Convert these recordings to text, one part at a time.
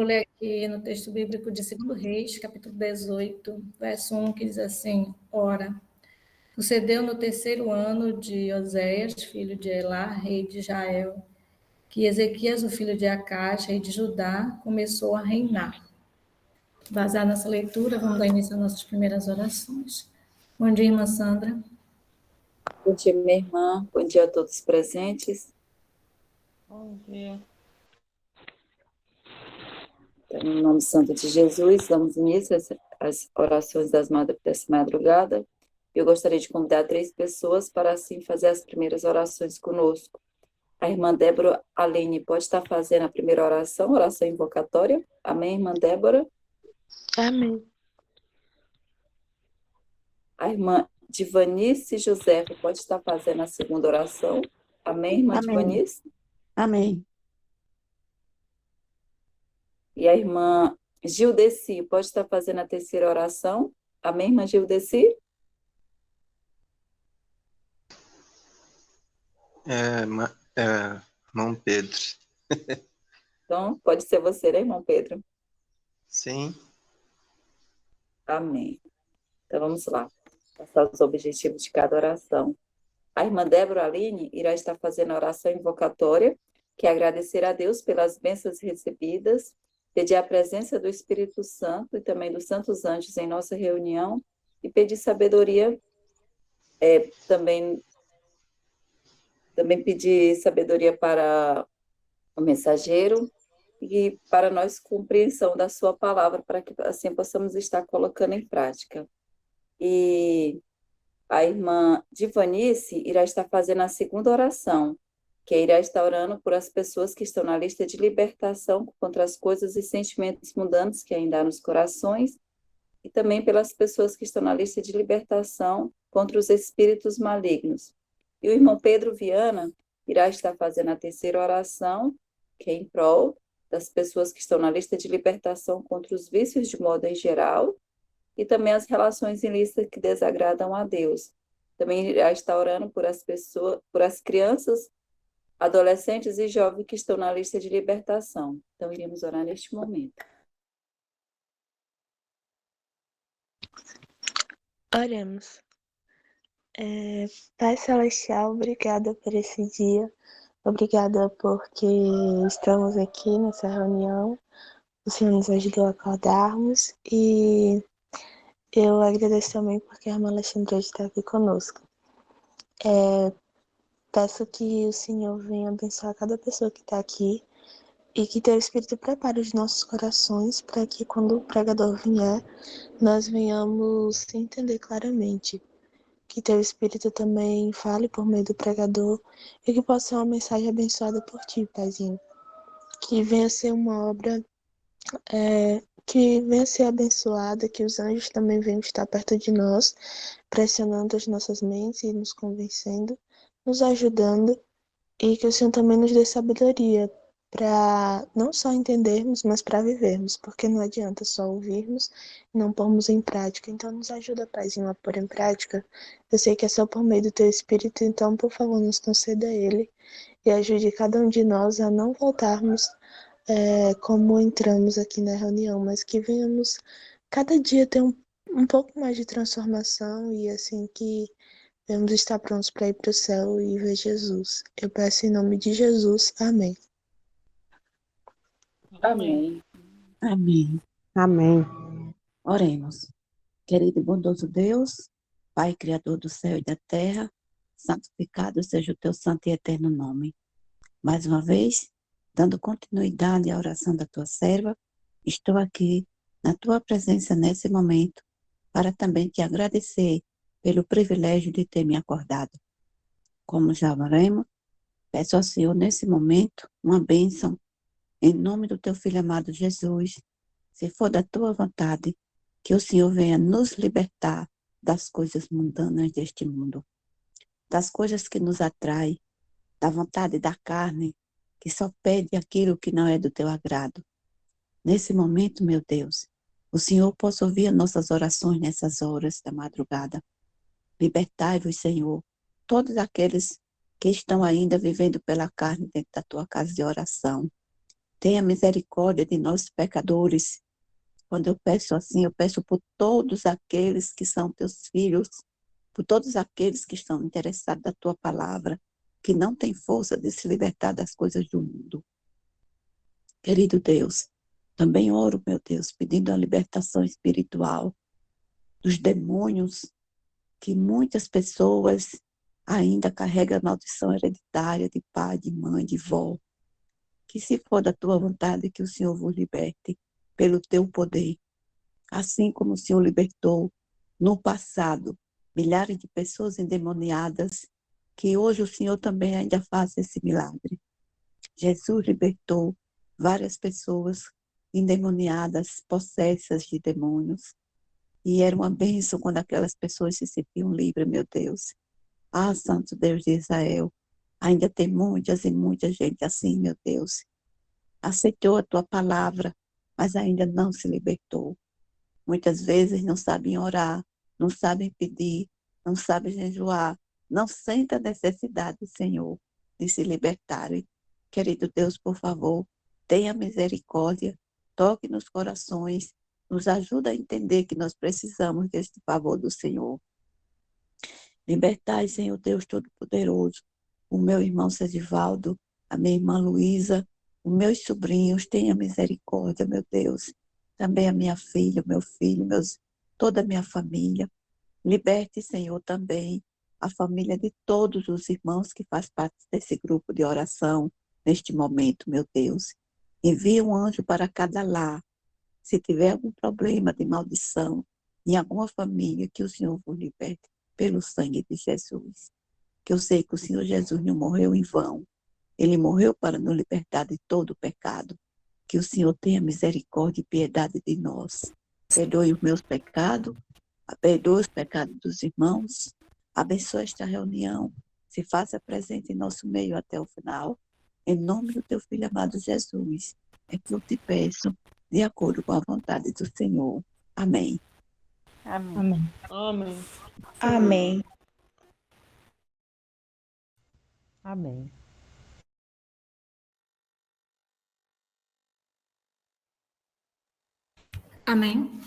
ler aqui no texto bíblico de 2 Reis, capítulo 18, verso 1, que diz assim: Ora, sucedeu no terceiro ano de Oséias, filho de Elá, rei de Israel, que Ezequias, o filho de Acás, rei de Judá, começou a reinar. Baseado nessa leitura, vamos dar início às nossas primeiras orações. Bom dia, irmã Sandra. Bom dia, minha irmã. Bom dia a todos presentes. Bom dia. Então, no nome santo de Jesus, damos início às orações dessa madrugada. Eu gostaria de convidar 3 pessoas para, assim, fazer as primeiras orações conosco. A irmã Débora Aline pode estar fazendo a primeira oração invocatória. Amém, irmã Débora? Amém. A irmã Divanice José pode estar fazendo a segunda oração. Amém, irmã Amém. Divanice? Amém. E a irmã Gildeci pode estar fazendo a terceira oração. Amém, irmã Gildeci? Irmão Pedro. Então, pode ser você, né, irmão Pedro? Sim. Amém. Então, vamos lá. Passar os objetivos de cada oração. A irmã Débora Aline irá estar fazendo a oração invocatória, que é agradecer a Deus pelas bênçãos recebidas, pedir a presença do Espírito Santo e também dos santos anjos em nossa reunião e pedir sabedoria, também pedir sabedoria para o mensageiro e para nós compreensão da sua palavra, para que assim possamos estar colocando em prática. E a irmã Divanice irá estar fazendo a segunda oração, que irá estar orando por as pessoas que estão na lista de libertação contra as coisas e sentimentos mundanos que ainda há nos corações, e também pelas pessoas que estão na lista de libertação contra os espíritos malignos. E o irmão Pedro Viana irá estar fazendo a terceira oração, que é em prol das pessoas que estão na lista de libertação contra os vícios de modo em geral, e também as relações ilícitas que desagradam a Deus. Também irá estar orando por as pessoas, por as crianças, adolescentes e jovens que estão na lista de libertação. Então, iremos orar neste momento. Oremos. Pai Celestial, obrigada por esse dia. Obrigada porque estamos aqui nessa reunião. O Senhor nos ajudou a acordarmos e eu agradeço também porque a irmã Alexandra está aqui conosco. Peço que o Senhor venha abençoar cada pessoa que está aqui e que teu Espírito prepare os nossos corações para que quando o pregador vier, nós venhamos entender claramente. Que teu Espírito também fale por meio do pregador e que possa ser uma mensagem abençoada por ti, Paizinho. Que venha ser uma obra que venha ser abençoada, que os anjos também venham estar perto de nós, pressionando as nossas mentes e nos convencendo, nos ajudando, e que o Senhor também nos dê sabedoria para não só entendermos, mas para vivermos, porque não adianta só ouvirmos e não pormos em prática. Então nos ajuda, Paizinho, a pôr em prática. Eu sei que é só por meio do Teu Espírito, então por favor nos conceda Ele e ajude cada um de nós a não voltarmos como entramos aqui na reunião, mas que venhamos cada dia ter um pouco mais de transformação e assim que vamos estar prontos para ir para o céu e ver Jesus. Eu peço em nome de Jesus. Amém. Amém. Amém. Amém. Oremos. Querido e bondoso Deus, Pai Criador do céu e da terra, santificado seja o teu santo e eterno nome. Mais uma vez, dando continuidade à oração da tua serva, estou aqui na tua presença nesse momento para também te agradecer pelo privilégio de ter me acordado. Como já oremos, peço ao Senhor nesse momento uma bênção em nome do teu Filho amado Jesus, se for da tua vontade, que o Senhor venha nos libertar das coisas mundanas deste mundo, das coisas que nos atraem, da vontade da carne, que só pede aquilo que não é do teu agrado. Nesse momento, meu Deus, o Senhor possa ouvir nossas orações nessas horas da madrugada. Libertai-vos, Senhor, todos aqueles que estão ainda vivendo pela carne dentro da tua casa de oração. Tenha misericórdia de nós, pecadores. Quando eu peço assim, eu peço por todos aqueles que são teus filhos, por todos aqueles que estão interessados na tua palavra, que não têm força de se libertar das coisas do mundo. Querido Deus, também oro, meu Deus, pedindo a libertação espiritual dos demônios que muitas pessoas ainda carregam a maldição hereditária de pai, de mãe, de vó. Que se for da tua vontade, que o Senhor vos liberte pelo teu poder. Assim como o Senhor libertou no passado milhares de pessoas endemoniadas, que hoje o Senhor também ainda faça esse milagre. Jesus libertou várias pessoas endemoniadas, possessas de demônios, e era uma bênção quando aquelas pessoas se sentiam livres, meu Deus. Ah, Santo Deus de Israel, ainda tem muitas e muita gente assim, meu Deus. Aceitou a tua palavra, mas ainda não se libertou. Muitas vezes não sabem orar, não sabem pedir, não sabem jejuar, não sentem a necessidade, Senhor, de se libertarem. Querido Deus, por favor, tenha misericórdia, toque nos corações, nos ajuda a entender que nós precisamos deste favor do Senhor. Libertai, Senhor Deus Todo-Poderoso, o meu irmão Sedivaldo, a minha irmã Luísa, os meus sobrinhos, tenha misericórdia, meu Deus. Também a minha filha, meu filho, toda a minha família. Liberte, Senhor, também a família de todos os irmãos que fazem parte desse grupo de oração neste momento, meu Deus. Envie um anjo para cada lar. Se tiver algum problema de maldição em alguma família, que o Senhor vos liberte pelo sangue de Jesus. Que eu sei que o Senhor Jesus não morreu em vão. Ele morreu para nos libertar de todo o pecado. Que o Senhor tenha misericórdia e piedade de nós. Perdoe os meus pecados, perdoe os pecados dos irmãos, abençoe esta reunião, se faça presente em nosso meio até o final. Em nome do teu Filho amado Jesus, é que eu te peço, de acordo com a vontade do Senhor. Amém. Amém. Amém. Amém. Amém. Amém.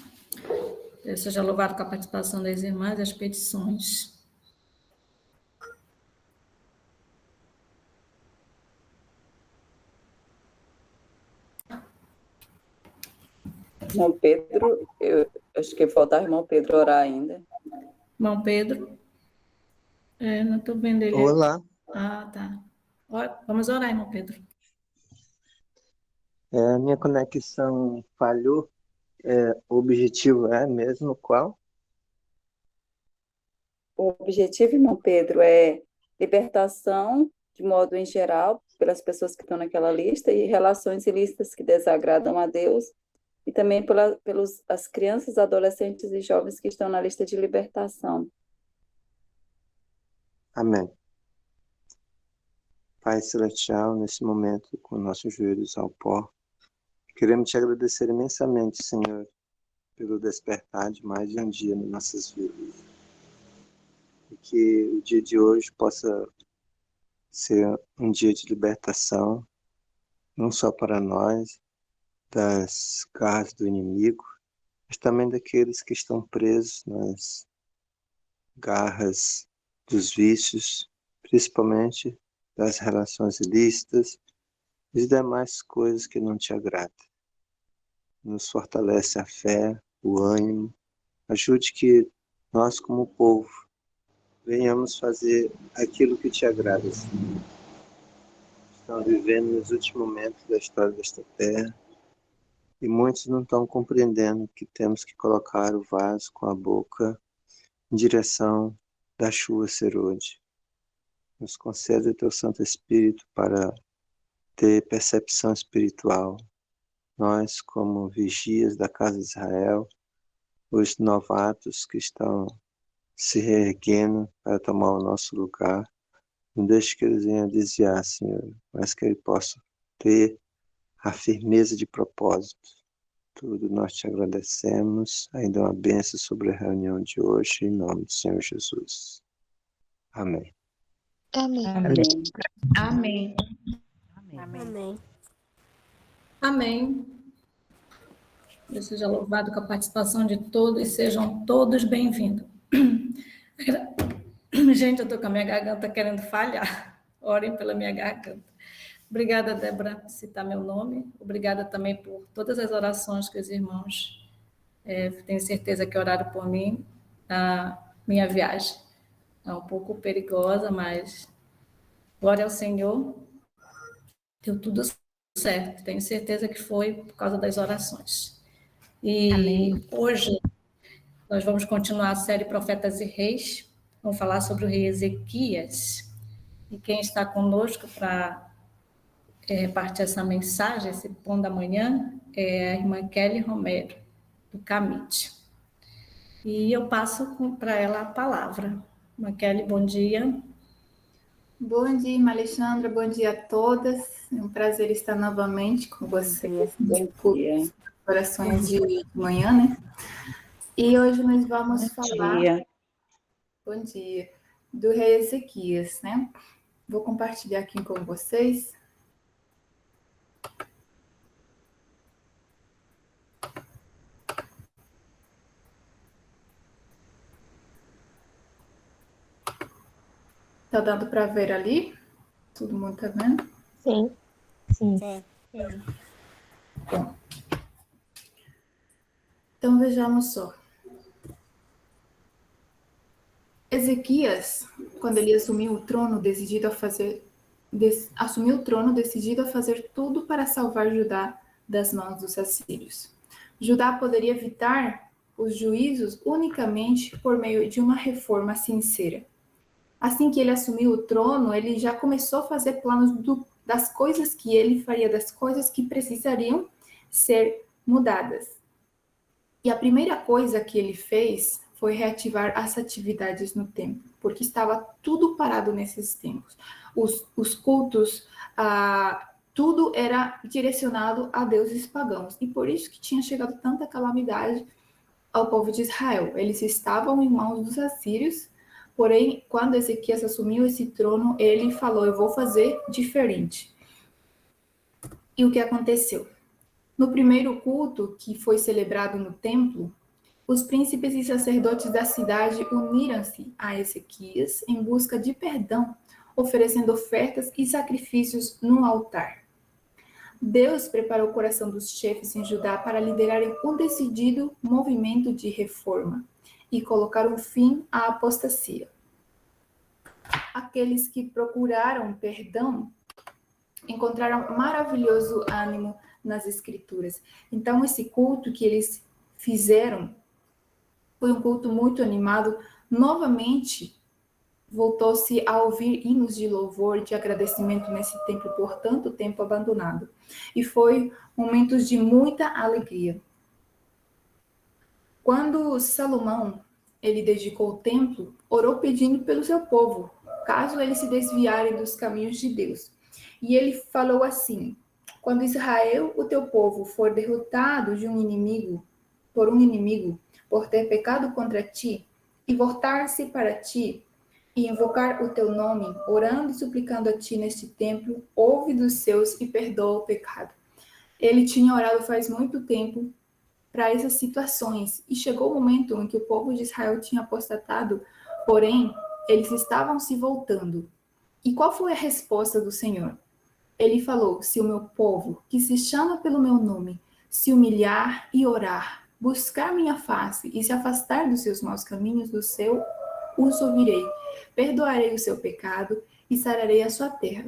Deus seja louvado com a participação das irmãs e as petições. Irmão Pedro, eu acho que falta o irmão Pedro orar ainda. Irmão Pedro? Não estou vendo ele. Olá. Ah, tá. Vamos orar, irmão Pedro. A minha conexão falhou. O objetivo é mesmo qual? O objetivo, irmão Pedro, é libertação, de modo em geral, pelas pessoas que estão naquela lista, e relações ilícitas que desagradam a Deus, e também pelas as crianças, adolescentes e jovens que estão na lista de libertação. Amém. Pai Celestial, nesse momento, com nossos joelhos ao pó, queremos te agradecer imensamente, Senhor, pelo despertar de mais de um dia nas nossas vidas. E que o dia de hoje possa ser um dia de libertação, não só para nós, das garras do inimigo, mas também daqueles que estão presos nas garras dos vícios, principalmente das relações ilícitas e demais coisas que não te agradam. Nos fortalece a fé, o ânimo, ajude que nós, como povo, venhamos fazer aquilo que te agrada, Senhor. Estamos vivendo nos últimos momentos da história desta terra e muitos não estão compreendendo que temos que colocar o vaso com a boca em direção da chuva serôdia. Nos concede o teu Santo Espírito para ter percepção espiritual. Nós, como vigias da casa de Israel, os novatos que estão se reerguendo para tomar o nosso lugar, não deixe que eles venham desviar, Senhor, mas que eles possam ter a firmeza de propósito. Tudo nós te agradecemos, ainda uma bênção sobre a reunião de hoje, em nome do Senhor Jesus. Amém. Amém. Amém. Amém. Amém. Amém. Amém. Deus seja louvado com a participação de todos, sejam todos bem-vindos. Gente, eu estou com a minha garganta querendo falhar. Orem pela minha garganta. Obrigada, Débora, por citar meu nome. Obrigada também por todas as orações que os irmãos tenho certeza que oraram por mim. A minha viagem é um pouco perigosa, mas glória ao Senhor. Deu tudo certo. Tenho certeza que foi por causa das orações. E Amém. hoje nós vamos continuar a série Profetas e Reis. Vamos falar sobre o rei Ezequias. E quem está conosco para repartir essa mensagem, esse pão da manhã, é a irmã Kelly Romero, do Camite. E eu passo para ela a palavra. Irmã Kelly, bom dia. Bom dia, irmã Alexandra, bom dia a todas. É um prazer estar novamente com vocês Bom dia. orações de manhã, né? E hoje nós vamos falar, bom dia, do rei Ezequias, né? Vou compartilhar aqui com vocês. Tá dando para ver ali? Todo mundo tá vendo? Sim. Sim. Bom. Então vejamos só. Ezequias, quando ele assumiu o trono, decidido a fazer tudo para salvar Judá das mãos dos assírios. Judá poderia evitar os juízos unicamente por meio de uma reforma sincera. Assim que ele assumiu o trono, ele já começou a fazer planos das coisas que ele faria, das coisas que precisariam ser mudadas. E a primeira coisa que ele fez foi reativar as atividades no templo, porque estava tudo parado nesses tempos. Os cultos, tudo era direcionado a deuses pagãos. E por isso que tinha chegado tanta calamidade ao povo de Israel. Eles estavam em mãos dos assírios, porém, quando Ezequias assumiu esse trono, ele falou, eu vou fazer diferente. E o que aconteceu? No primeiro culto, que foi celebrado no templo, os príncipes e sacerdotes da cidade uniram-se a Ezequias em busca de perdão, oferecendo ofertas e sacrifícios no altar. Deus preparou o coração dos chefes em Judá para liderarem um decidido movimento de reforma e colocar um fim à apostasia. Aqueles que procuraram perdão encontraram maravilhoso ânimo nas Escrituras. Então, esse culto que eles fizeram foi um culto muito animado. Novamente, voltou-se a ouvir hinos de louvor, de agradecimento nesse templo por tanto tempo abandonado. E foi momentos de muita alegria. Quando Salomão ele dedicou o templo, orou pedindo pelo seu povo, caso eles se desviarem dos caminhos de Deus. E ele falou assim, quando Israel, o teu povo, for derrotado por um inimigo, por ter pecado contra ti, e voltar-se para ti, e invocar o teu nome, orando e suplicando a ti neste templo, ouve dos seus e perdoa o pecado. Ele tinha orado faz muito tempo para essas situações, e chegou o momento em que o povo de Israel tinha apostatado, porém, eles estavam se voltando. E qual foi a resposta do Senhor? Ele falou, se o meu povo, que se chama pelo meu nome, se humilhar e orar, buscar minha face e se afastar dos seus maus caminhos, os ouvirei, perdoarei o seu pecado e sararei a sua terra.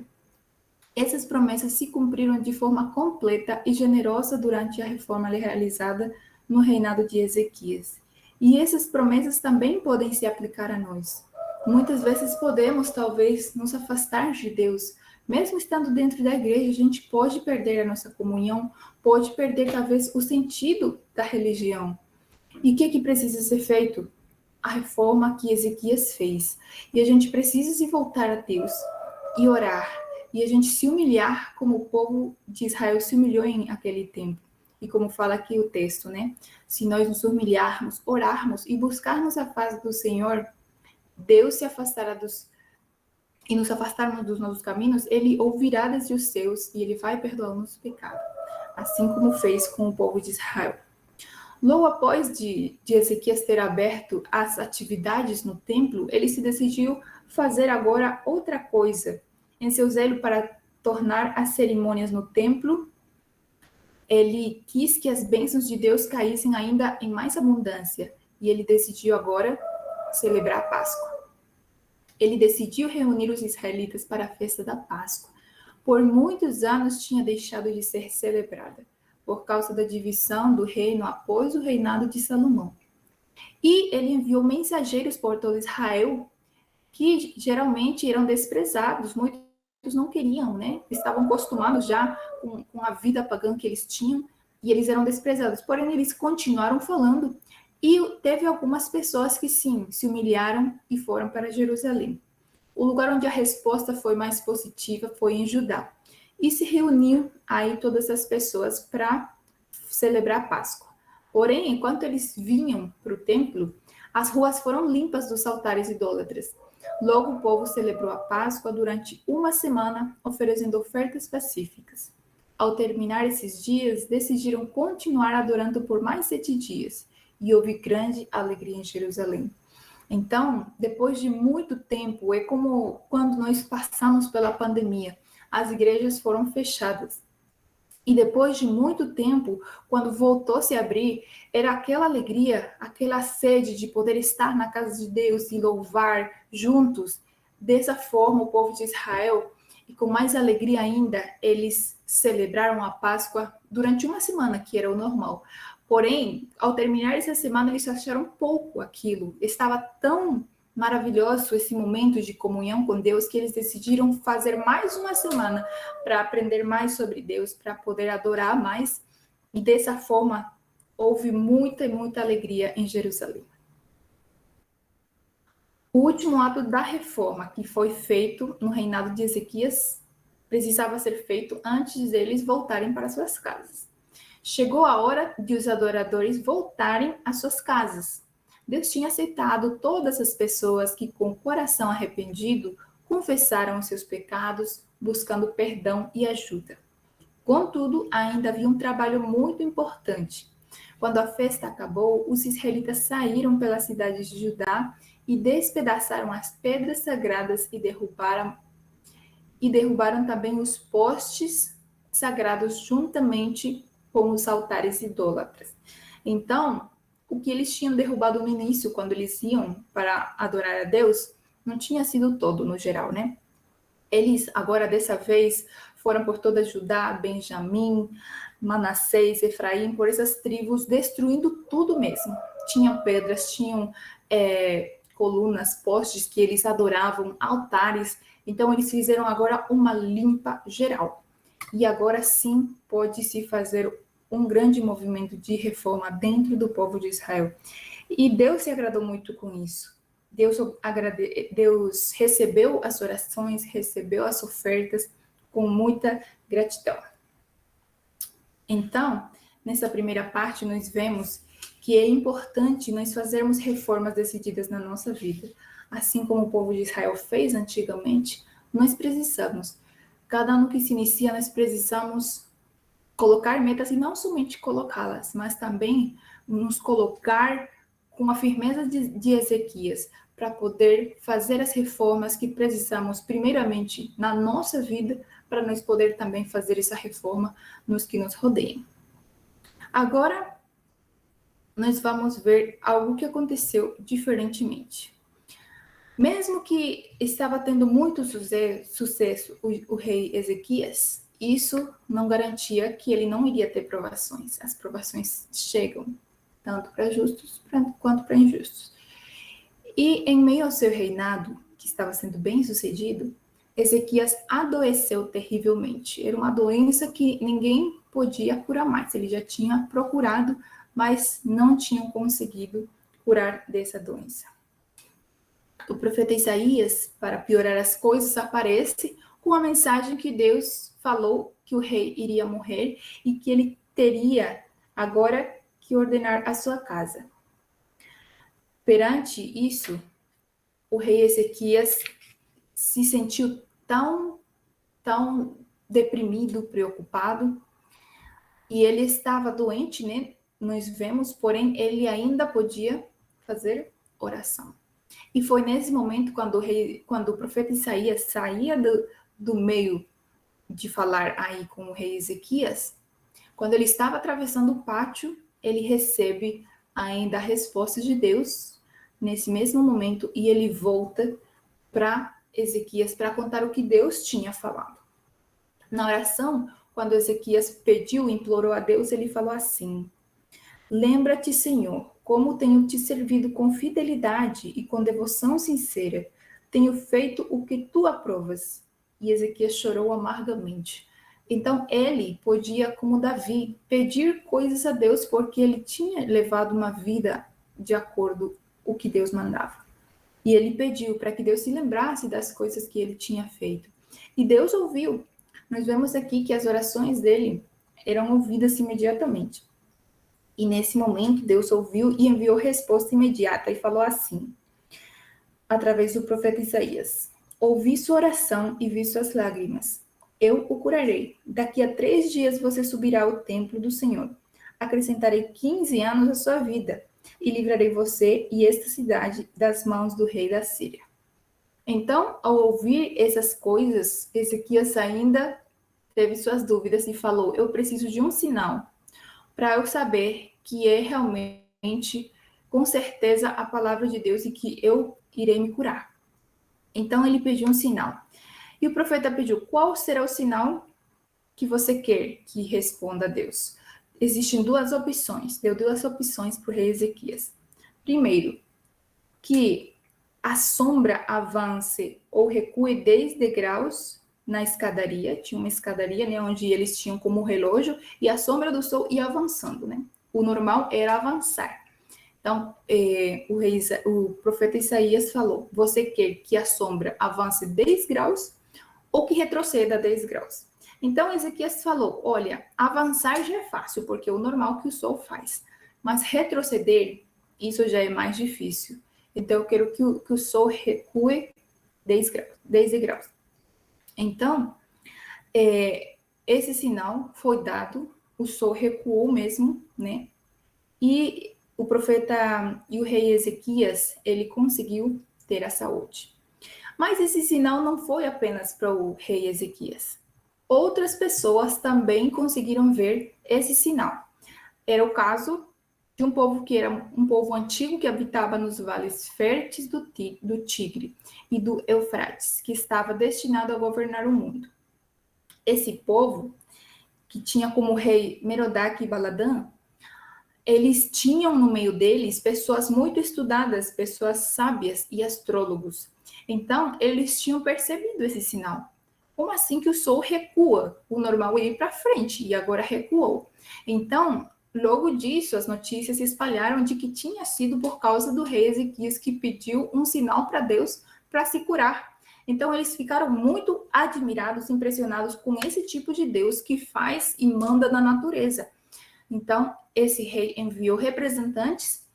Essas promessas se cumpriram de forma completa e generosa durante a reforma realizada no reinado de Ezequias. E essas promessas também podem se aplicar a nós. Muitas vezes podemos, talvez, nos afastar de Deus. Mesmo estando dentro da igreja, a gente pode perder a nossa comunhão, pode perder, talvez, o sentido da religião. E o que precisa ser feito? A reforma que Ezequias fez. E a gente precisa se voltar a Deus e orar. E a gente se humilhar como o povo de Israel se humilhou em aquele tempo. E como fala aqui o texto, né? Se nós nos humilharmos, orarmos e buscarmos a face do Senhor, Deus se afastará e nos afastarmos dos nossos caminhos, Ele ouvirá desde os seus e Ele vai perdoar o nosso pecado. assim como fez com o povo de Israel. Logo após de Ezequias ter aberto as atividades no templo, ele se decidiu fazer agora outra coisa. Em seu zelo para tornar as cerimônias no templo, ele quis que as bênçãos de Deus caíssem ainda em mais abundância, e ele decidiu agora celebrar a Páscoa. Ele decidiu reunir os israelitas para a festa da Páscoa. Por muitos anos tinha deixado de ser celebrada, por causa da divisão do reino após o reinado de Salomão. E ele enviou mensageiros por todo Israel, que geralmente eram desprezados, muitos não queriam, né? Estavam acostumados já com a vida pagã que eles tinham, e eles eram desprezados. Porém, eles continuaram falando, e teve algumas pessoas que sim, se humilharam e foram para Jerusalém. O lugar onde a resposta foi mais positiva foi em Judá. E se reuniu aí todas as pessoas para celebrar a Páscoa. Porém, enquanto eles vinham para o templo, as ruas foram limpas dos altares idólatras. Logo, o povo celebrou a Páscoa durante uma semana, oferecendo ofertas pacíficas. Ao terminar esses dias, decidiram continuar adorando por mais 7 dias, e houve grande alegria em Jerusalém. Então, depois de muito tempo, é como quando nós passamos pela pandemia, as igrejas foram fechadas. E depois de muito tempo, quando voltou a se abrir, era aquela alegria, aquela sede de poder estar na casa de Deus e louvar juntos. Dessa forma, o povo de Israel, e com mais alegria ainda, eles celebraram a Páscoa durante uma semana, que era o normal. Porém, ao terminar essa semana, eles acharam pouco aquilo. Estava tão maravilhoso esse momento de comunhão com Deus que eles decidiram fazer mais uma semana para aprender mais sobre Deus, para poder adorar mais. E dessa forma, houve muita e muita alegria em Jerusalém. O último ato da reforma que foi feito no reinado de Ezequias precisava ser feito antes deles voltarem para suas casas. Chegou a hora de os adoradores voltarem às suas casas. Deus tinha aceitado todas as pessoas que, com o coração arrependido, confessaram os seus pecados, buscando perdão e ajuda. Contudo, ainda havia um trabalho muito importante. Quando a festa acabou, os israelitas saíram pela cidade de Judá e despedaçaram as pedras sagradas e derrubaram também os postes sagrados juntamente com os altares idólatras. Então, o que eles tinham derrubado no início, quando eles iam para adorar a Deus, não tinha sido todo no geral, né? Eles, agora, dessa vez, foram por toda Judá, Benjamim, Manassés, Efraim, por essas tribos, destruindo tudo mesmo. Tinham pedras, tinham colunas, postes que eles adoravam, altares. Então, eles fizeram agora uma limpa geral. E agora sim pode-se fazer um grande movimento de reforma dentro do povo de Israel. E Deus se agradou muito com isso. Deus recebeu as orações, recebeu as ofertas com muita gratidão. Então, nessa primeira parte, nós vemos que é importante nós fazermos reformas decididas na nossa vida. Assim como o povo de Israel fez antigamente, nós precisamos. Cada ano que se inicia, nós precisamos colocar metas e não somente colocá-las, mas também nos colocar com a firmeza de Ezequias para poder fazer as reformas que precisamos, primeiramente, na nossa vida, para nós poder também fazer essa reforma nos que nos rodeiam. Agora, nós vamos ver algo que aconteceu diferentemente. Mesmo que estava tendo muito sucesso o rei Ezequias, isso não garantia que ele não iria ter provações. As provações chegam, tanto para justos quanto para injustos. E em meio ao seu reinado, que estava sendo bem sucedido, Ezequias adoeceu terrivelmente. Era uma doença que ninguém podia curar mais. Ele já tinha procurado, mas não tinham conseguido curar dessa doença. O profeta Isaías, para piorar as coisas, aparece com a mensagem que Deus falou que o rei iria morrer e que ele teria agora que ordenar a sua casa. Perante isso, o rei Ezequias se sentiu tão deprimido, preocupado, e ele estava doente, né? Nós vemos, porém, ele ainda podia fazer oração. E foi nesse momento quando o profeta Isaías saía do meio de falar aí com o rei Ezequias, quando ele estava atravessando o pátio, ele recebe ainda a resposta de Deus nesse mesmo momento e ele volta para Ezequias para contar o que Deus tinha falado. Na oração, quando Ezequias pediu, implorou a Deus, ele falou assim: lembra-te, Senhor, como tenho te servido com fidelidade e com devoção sincera. Tenho feito o que tu aprovas. E Ezequias chorou amargamente. Então ele podia, como Davi, pedir coisas a Deus porque ele tinha levado uma vida de acordo com o que Deus mandava. E ele pediu para que Deus se lembrasse das coisas que ele tinha feito. E Deus ouviu. Nós vemos aqui que as orações dele eram ouvidas imediatamente. E nesse momento Deus ouviu e enviou resposta imediata e falou assim, através do profeta Isaías: ouvi sua oração e vi suas lágrimas. Eu o curarei. Daqui a 3 dias você subirá ao templo do Senhor. Acrescentarei 15 anos à sua vida e livrarei você e esta cidade das mãos do rei da Síria. Então, ao ouvir essas coisas, Ezequias ainda teve suas dúvidas e falou: eu preciso de um sinal para eu saber que é realmente, com certeza, a palavra de Deus e que eu irei me curar. Então ele pediu um sinal. E o profeta pediu: qual será o sinal que você quer que responda a Deus? Existem 2 opções. Deu 2 opções para o rei Ezequias. Primeiro, que a sombra avance ou recue 10 degraus na escadaria. Tinha uma escadaria, né, onde eles tinham como relógio e a sombra do sol ia avançando, né? O normal era avançar. Então, o profeta Isaías falou: você quer que a sombra avance 10 graus ou que retroceda 10 graus? Então, Ezequias falou: olha, avançar já é fácil, porque é o normal que o sol faz. Mas retroceder, isso já é mais difícil. Então, eu quero que o sol recue 10 graus. Então, esse sinal foi dado, o sol recuou mesmo, né? E o profeta e o rei Ezequias, ele conseguiu ter a saúde. Mas esse sinal não foi apenas para o rei Ezequias. Outras pessoas também conseguiram ver esse sinal. Era o caso de um povo que era um povo antigo que habitava nos vales férteis do Tigre e do Eufrates, que estava destinado a governar o mundo. Esse povo, que tinha como rei Merodach e Baladã, eles tinham no meio deles pessoas muito estudadas, pessoas sábias e astrólogos. Então, eles tinham percebido esse sinal. Como assim que o sol recua? O normal é ir para frente e agora recuou. Então, logo disso, as notícias se espalharam de que tinha sido por causa do rei Ezequias que pediu um sinal para Deus para se curar. Então, eles ficaram muito admirados, impressionados com esse tipo de Deus que faz e manda na natureza. Então, esse rei enviou representantes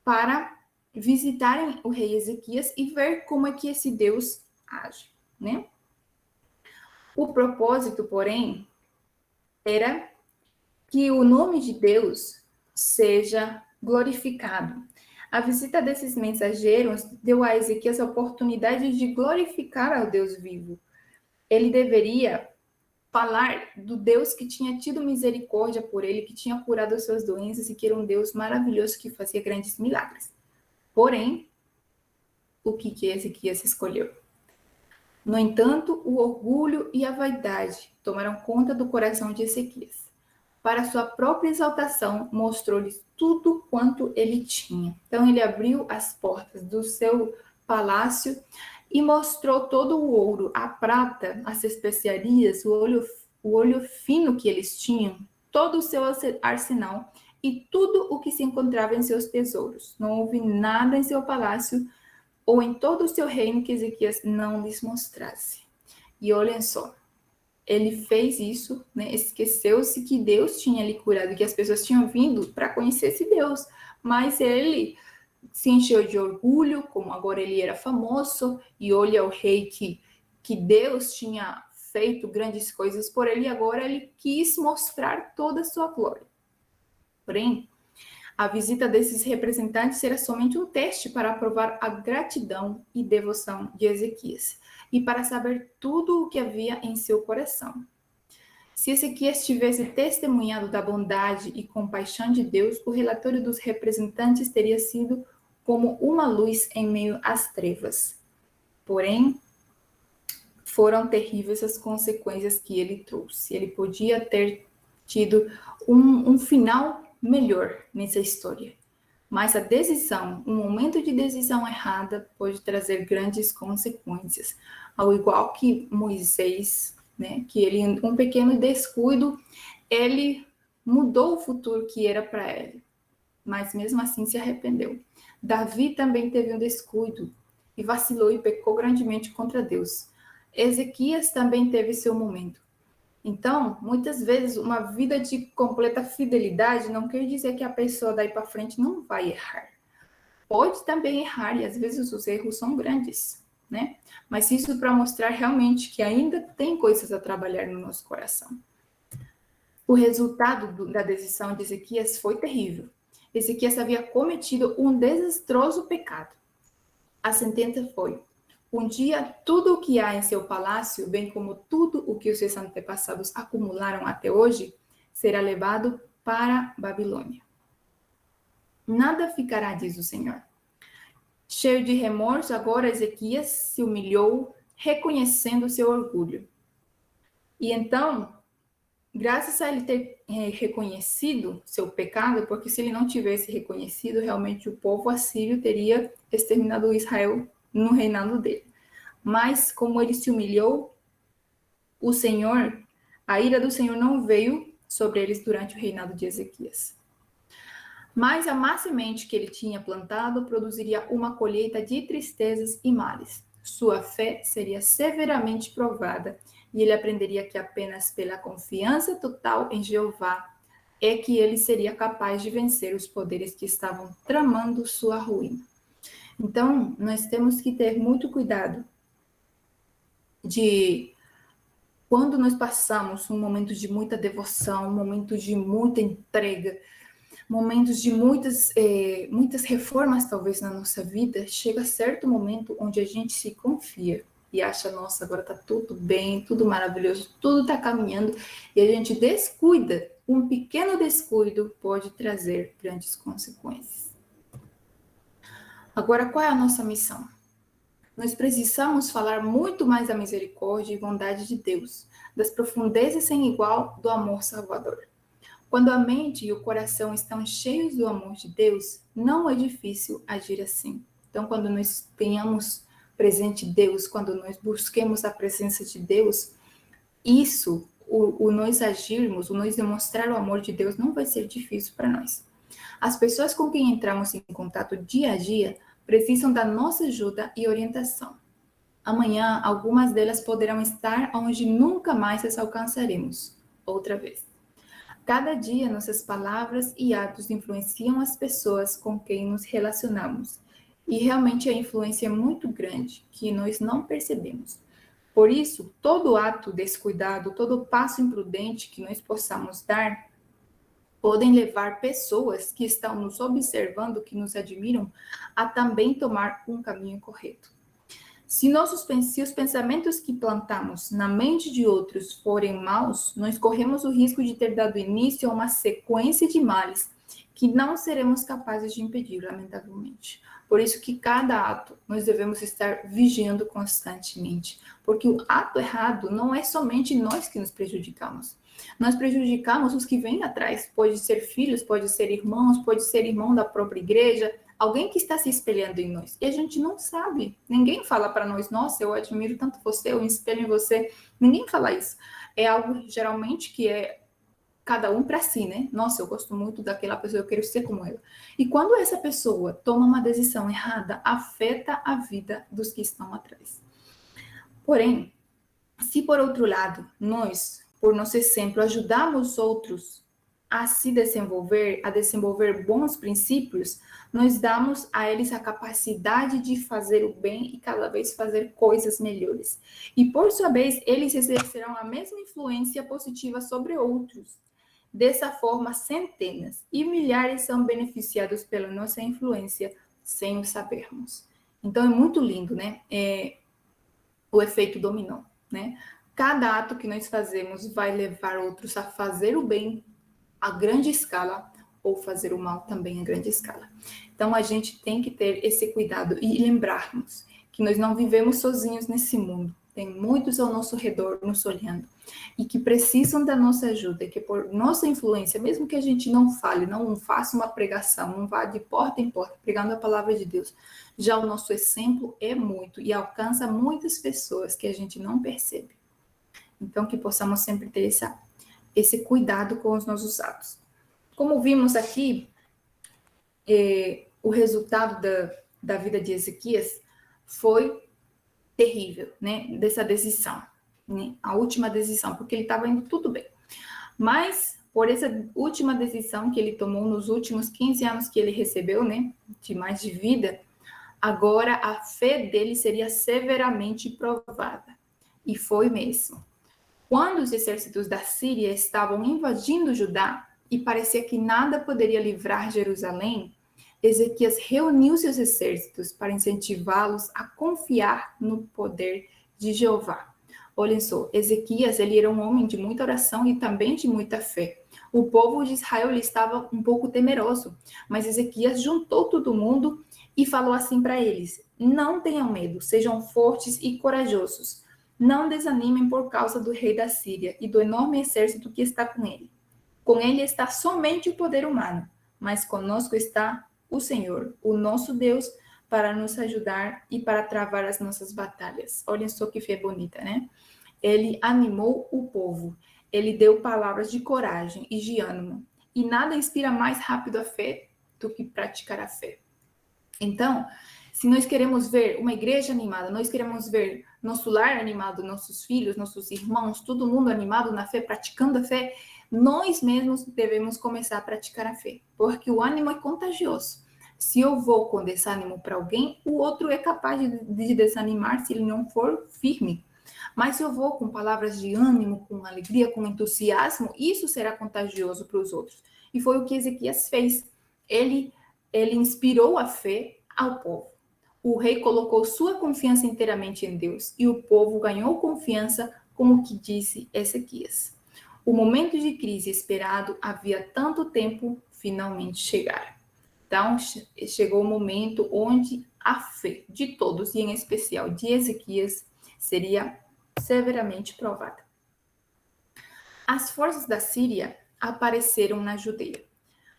para visitarem o rei Ezequias e ver como é que esse Deus age, né? O propósito, porém, era que o nome de Deus seja glorificado. A visita desses mensageiros deu a Ezequias a oportunidade de glorificar ao Deus vivo. Ele deveria falar do Deus que tinha tido misericórdia por ele, que tinha curado as suas doenças e que era um Deus maravilhoso que fazia grandes milagres. Porém, o que Ezequias escolheu? No entanto, o orgulho e a vaidade tomaram conta do coração de Ezequias. Para sua própria exaltação, mostrou-lhes tudo quanto ele tinha. Então, ele abriu as portas do seu palácio e mostrou todo o ouro, a prata, as especiarias, o olho fino que eles tinham, todo o seu arsenal e tudo o que se encontrava em seus tesouros. Não houve nada em seu palácio ou em todo o seu reino que Ezequias não lhes mostrasse. E olhem só, ele fez isso, né? Esqueceu-se que Deus tinha lhe curado, que as pessoas tinham vindo para conhecer esse Deus, mas ele se encheu de orgulho, como agora ele era famoso, e olha o rei que Deus tinha feito grandes coisas por ele e agora ele quis mostrar toda a sua glória. Porém, a visita desses representantes era somente um teste para provar a gratidão e devoção de Ezequias e para saber tudo o que havia em seu coração. Se Ezequias tivesse testemunhado da bondade e compaixão de Deus, o relatório dos representantes teria sido como uma luz em meio às trevas. Porém, foram terríveis as consequências que ele trouxe. Ele podia ter tido um final melhor nessa história. Mas a decisão, um momento de decisão errada, pode trazer grandes consequências. Ao igual que Moisés, né, que ele, um pequeno descuido, ele mudou o futuro que era para ele. Mas mesmo assim se arrependeu. Davi também teve um descuido e vacilou e pecou grandemente contra Deus. Ezequias também teve seu momento. Então, muitas vezes, uma vida de completa fidelidade não quer dizer que a pessoa daí para frente não vai errar. Pode também errar, e às vezes os erros são grandes, né? Mas isso para mostrar realmente que ainda tem coisas a trabalhar no nosso coração. O resultado da decisão de Ezequias foi terrível. Ezequias havia cometido um desastroso pecado. A sentença foi: um dia, tudo o que há em seu palácio, bem como tudo o que os seus antepassados acumularam até hoje, será levado para Babilônia. Nada ficará, diz o Senhor. Cheio de remorso, agora Ezequias se humilhou, reconhecendo seu orgulho. E então, graças a ele ter reconhecido seu pecado, porque se ele não tivesse reconhecido, realmente o povo assírio teria exterminado Israel no reinado dele. Mas como ele se humilhou, a ira do Senhor não veio sobre eles durante o reinado de Ezequias. Mas a má semente que ele tinha plantado produziria uma colheita de tristezas e males. Sua fé seria severamente provada e ele aprenderia que apenas pela confiança total em Jeová é que ele seria capaz de vencer os poderes que estavam tramando sua ruína. Então, nós temos que ter muito cuidado de quando nós passamos um momento de muita devoção, um momento de muita entrega, momentos de muitas reformas talvez na nossa vida, chega certo momento onde a gente se confia e acha, nossa, agora está tudo bem, tudo maravilhoso, tudo está caminhando, e a gente descuida. Um pequeno descuido pode trazer grandes consequências. Agora, qual é a nossa missão? Nós precisamos falar muito mais da misericórdia e bondade de Deus, das profundezas sem igual do amor salvador. Quando a mente e o coração estão cheios do amor de Deus, não é difícil agir assim. Então, quando nós tenhamos presente Deus, quando nós busquemos a presença de Deus, isso, o nós agirmos, o nós demonstrar o amor de Deus, não vai ser difícil para nós. As pessoas com quem entramos em contato dia a dia precisam da nossa ajuda e orientação. Amanhã, algumas delas poderão estar onde nunca mais as alcançaremos, outra vez. Cada dia, nossas palavras e atos influenciam as pessoas com quem nos relacionamos. E realmente a influência é muito grande, que nós não percebemos. Por isso, todo ato descuidado, todo passo imprudente que nós possamos dar, podem levar pessoas que estão nos observando, que nos admiram, a também tomar um caminho correto. Se os pensamentos que plantamos na mente de outros forem maus, nós corremos o risco de ter dado início a uma sequência de males que não seremos capazes de impedir, lamentavelmente. Por isso que cada ato nós devemos estar vigiando constantemente, porque o ato errado não é somente nós que nos prejudicamos. Nós prejudicamos os que vêm atrás, pode ser filhos, pode ser irmãos, pode ser irmão da própria igreja, alguém que está se espelhando em nós. E a gente não sabe. Ninguém fala para nós, nossa, eu admiro tanto você, eu me espelho em você. Ninguém fala isso. É algo, geralmente, que é cada um para si, né? Nossa, eu gosto muito daquela pessoa, eu quero ser como ela. E quando essa pessoa toma uma decisão errada, afeta a vida dos que estão atrás. Porém, se por outro lado, nós, por nosso exemplo, ajudarmos outros a se desenvolver, a desenvolver bons princípios, nós damos a eles a capacidade de fazer o bem e cada vez fazer coisas melhores. E, por sua vez, eles exercerão a mesma influência positiva sobre outros. Dessa forma, centenas e milhares são beneficiados pela nossa influência sem o sabermos. Então, é muito lindo, né? O efeito dominó, né? Cada ato que nós fazemos vai levar outros a fazer o bem a grande escala ou fazer o mal também a grande escala. Então, a gente tem que ter esse cuidado e lembrarmos que nós não vivemos sozinhos nesse mundo. Tem muitos ao nosso redor nos olhando e que precisam da nossa ajuda, que por nossa influência, mesmo que a gente não fale, não faça uma pregação, não vá de porta em porta pregando a palavra de Deus, já o nosso exemplo é muito e alcança muitas pessoas que a gente não percebe. Então, que possamos sempre ter esse cuidado com os nossos atos. Como vimos aqui, o resultado da vida de Ezequias foi terrível, né? Dessa decisão, né? A última decisão, porque ele estava indo tudo bem. Mas, por essa última decisão que ele tomou nos últimos 15 anos que ele recebeu, né? De mais de vida, agora a fé dele seria severamente provada. E foi mesmo. Quando os exércitos da Síria estavam invadindo Judá e parecia que nada poderia livrar Jerusalém, Ezequias reuniu seus exércitos para incentivá-los a confiar no poder de Jeová. Olhem só, Ezequias ele era um homem de muita oração e também de muita fé. O povo de Israel ele estava um pouco temeroso, mas Ezequias juntou todo mundo e falou assim para eles: não tenham medo, sejam fortes e corajosos. Não desanimem por causa do rei da Síria e do enorme exército que está com ele. Com ele está somente o poder humano, mas conosco está o Senhor, o nosso Deus, para nos ajudar e para travar as nossas batalhas. Olhem só que fé bonita, né? Ele animou o povo, ele deu palavras de coragem e de ânimo. E nada inspira mais rápido a fé do que praticar a fé. Então, se nós queremos ver uma igreja animada, nós queremos ver nosso lar animado, nossos filhos, nossos irmãos, todo mundo animado na fé, praticando a fé, nós mesmos devemos começar a praticar a fé, porque o ânimo é contagioso. Se eu vou com desânimo para alguém, o outro é capaz de desanimar se ele não for firme. Mas se eu vou com palavras de ânimo, com alegria, com entusiasmo, isso será contagioso para os outros. E foi o que Ezequias fez. Ele inspirou a fé ao povo. O rei colocou sua confiança inteiramente em Deus e o povo ganhou confiança, como que disse Ezequias. O momento de crise esperado havia tanto tempo finalmente chegar. Então, chegou o momento onde a fé de todos, e em especial de Ezequias, seria severamente provada. As forças da Síria apareceram na Judeia.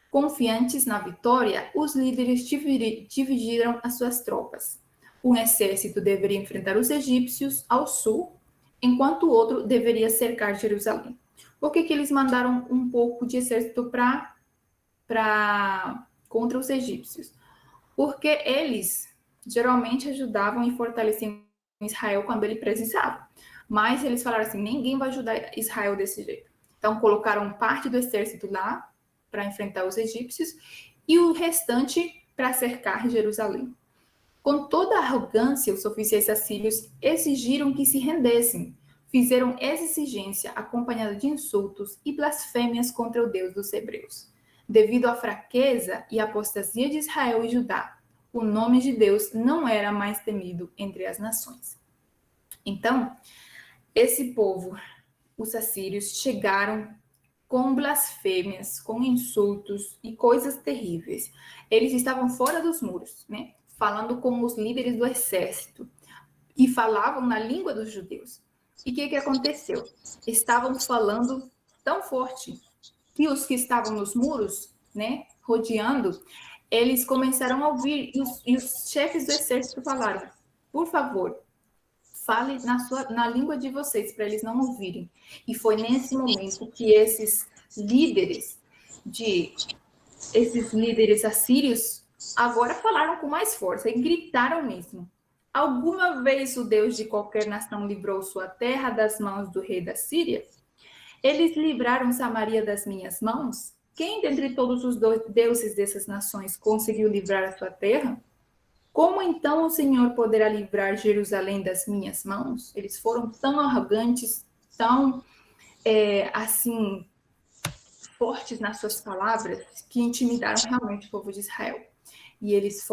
Confiantes na vitória, os líderes dividiram as suas tropas. Um exército deveria enfrentar os egípcios ao sul, enquanto o outro deveria cercar Jerusalém. Por que eles mandaram um pouco de exército contra os egípcios? Porque eles geralmente ajudavam e fortaleciam Israel quando ele precisava. Mas eles falaram assim, ninguém vai ajudar Israel desse jeito. Então colocaram parte do exército lá para enfrentar os egípcios e o restante para cercar Jerusalém. Com toda a arrogância, os oficiais assírios exigiram que se rendessem. Fizeram essa exigência acompanhada de insultos e blasfêmias contra o Deus dos hebreus. Devido à fraqueza e apostasia de Israel e Judá, o nome de Deus não era mais temido entre as nações. Então, esse povo, os assírios, chegaram com blasfêmias, com insultos e coisas terríveis. Eles estavam fora dos muros, né? Falando com os líderes do exército e falavam na língua dos judeus. E o que aconteceu? Estavam falando tão forte que os que estavam nos muros, né, rodeando, eles começaram a ouvir e os chefes do exército falaram: por favor, fale na língua de vocês, para eles não ouvirem. E foi nesse momento que esses líderes assírios agora falaram com mais força e gritaram mesmo: alguma vez o Deus de qualquer nação livrou sua terra das mãos do rei da Síria? Eles livraram Samaria das minhas mãos? quem dentre todos os deuses dessas nações conseguiu livrar a sua terra? Como então o Senhor poderá livrar Jerusalém das minhas mãos? Eles foram tão arrogantes, tão, assim, fortes nas suas palavras, que intimidaram realmente o povo de Israel. E eles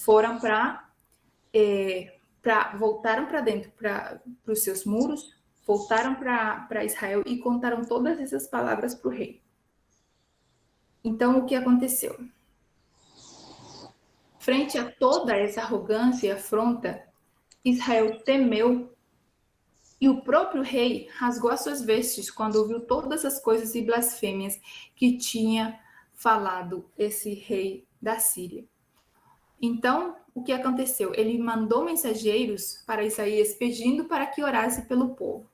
voltaram para dentro, para os seus muros, voltaram para Israel e contaram todas essas palavras para o rei. Então, o que aconteceu? Frente a toda essa arrogância e afronta, Israel temeu e o próprio rei rasgou as suas vestes quando ouviu todas as coisas e blasfêmias que tinha falado esse rei da Síria. Então, o que aconteceu? Ele mandou mensageiros para Isaías pedindo para que orasse pelo povo.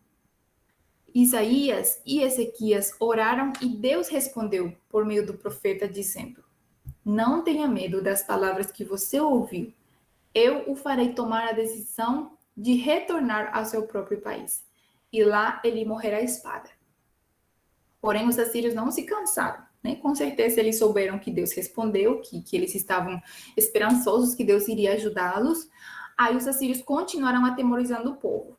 Isaías e Ezequias oraram e Deus respondeu por meio do profeta dizendo: não tenha medo das palavras que você ouviu. Eu o farei tomar a decisão de retornar ao seu próprio país. E lá ele morrerá à espada. Porém, os assírios não se cansaram. Né? Com certeza eles souberam que Deus respondeu, que eles estavam esperançosos que Deus iria ajudá-los. Aí os assírios continuaram atemorizando o povo.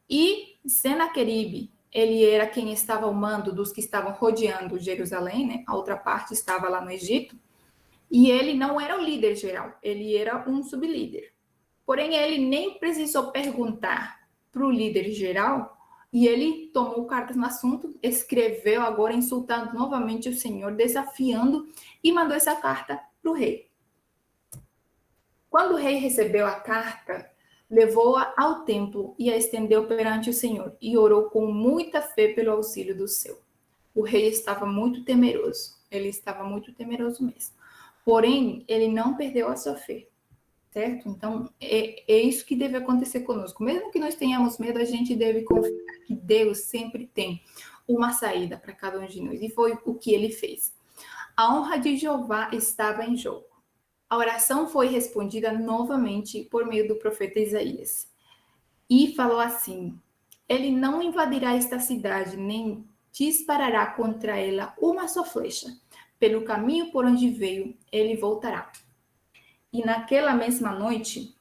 E Senaqueribe, ele era quem estava ao mando dos que estavam rodeando Jerusalém, né? A outra parte estava lá no Egito. E ele não era o líder geral, ele era um sublíder. Porém, ele nem precisou perguntar para o líder geral, e ele tomou cartas no assunto, escreveu agora insultando novamente o Senhor, desafiando, e mandou essa carta para o rei. Quando o rei recebeu a carta, levou-a ao templo e a estendeu perante o Senhor, e orou com muita fé pelo auxílio do céu. O rei estava muito temeroso, ele estava muito temeroso mesmo. Porém, ele não perdeu a sua fé, certo? Então, é isso que deve acontecer conosco. Mesmo que nós tenhamos medo, a gente deve confiar que Deus sempre tem uma saída para cada um de nós. E foi o que ele fez. A honra de Jeová estava em jogo. A oração foi respondida novamente por meio do profeta Isaías. E falou assim: ele não invadirá esta cidade, nem disparará contra ela uma só flecha. Pelo caminho por onde veio, ele voltará. E naquela mesma noite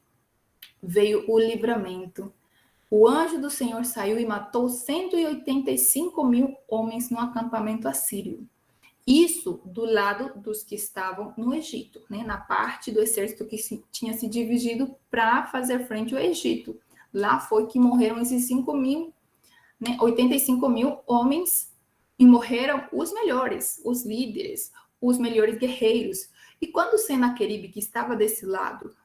veio o livramento. O anjo do Senhor saiu e matou 185.000 homens no acampamento assírio. Isso do lado dos que estavam no Egito, né? Na parte do exército que tinha se dividido para fazer frente ao Egito. Lá foi que morreram esses 85.000 homens. E morreram os melhores, os líderes, os melhores guerreiros. E quando Senaqueribe, que estava desse lado,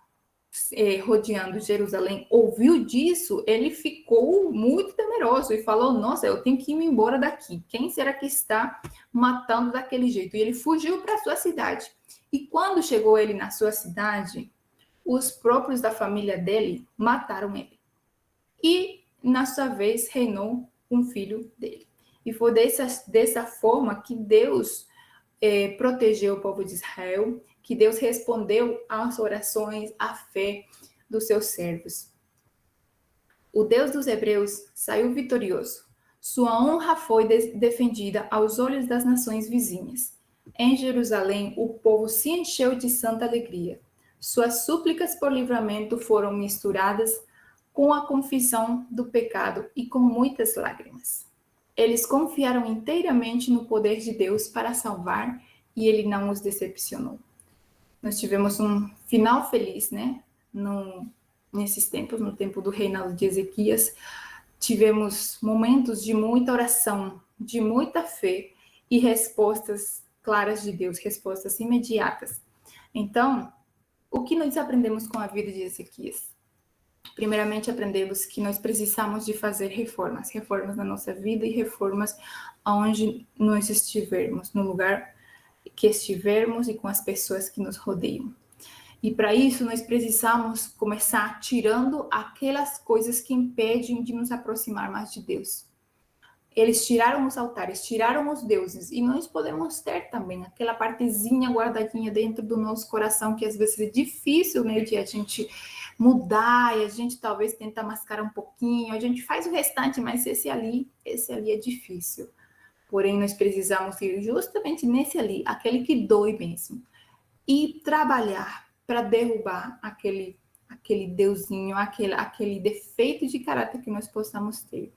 rodeando Jerusalém, ouviu disso, ele ficou muito temeroso e falou: nossa, eu tenho que ir embora daqui. Quem será que está matando daquele jeito? E ele fugiu para sua cidade. E quando chegou ele na sua cidade, os próprios da família dele mataram ele. E, na sua vez, reinou um filho dele. E foi dessa forma que Deus protegeu o povo de Israel, que Deus respondeu às orações, à fé dos seus servos. O Deus dos hebreus saiu vitorioso. Sua honra foi defendida aos olhos das nações vizinhas. Em Jerusalém, o povo se encheu de santa alegria. Suas súplicas por livramento foram misturadas com a confissão do pecado e com muitas lágrimas. Eles confiaram inteiramente no poder de Deus para salvar e ele não os decepcionou. Nós tivemos um final feliz, né? Nesses tempos, no tempo do reinado de Ezequias, tivemos momentos de muita oração, de muita fé e respostas claras de Deus, respostas imediatas. Então, o que nós aprendemos com a vida de Ezequias? Primeiramente, aprendemos que nós precisamos de fazer reformas na nossa vida e reformas aonde nós estivermos, no lugar que estivermos e com as pessoas que nos rodeiam. E para isso, nós precisamos começar tirando aquelas coisas que impedem de nos aproximar mais de Deus. Eles tiraram os altares, tiraram os deuses, e nós podemos ter também aquela partezinha guardadinha dentro do nosso coração, que às vezes é difícil, né, de a gente mudar, e a gente talvez tenta mascarar um pouquinho, a gente faz o restante, mas esse ali é difícil. Porém, nós precisamos ir justamente nesse ali, aquele que dói mesmo, e trabalhar para derrubar aquele deusinho, aquele defeito de caráter que nós possamos ter.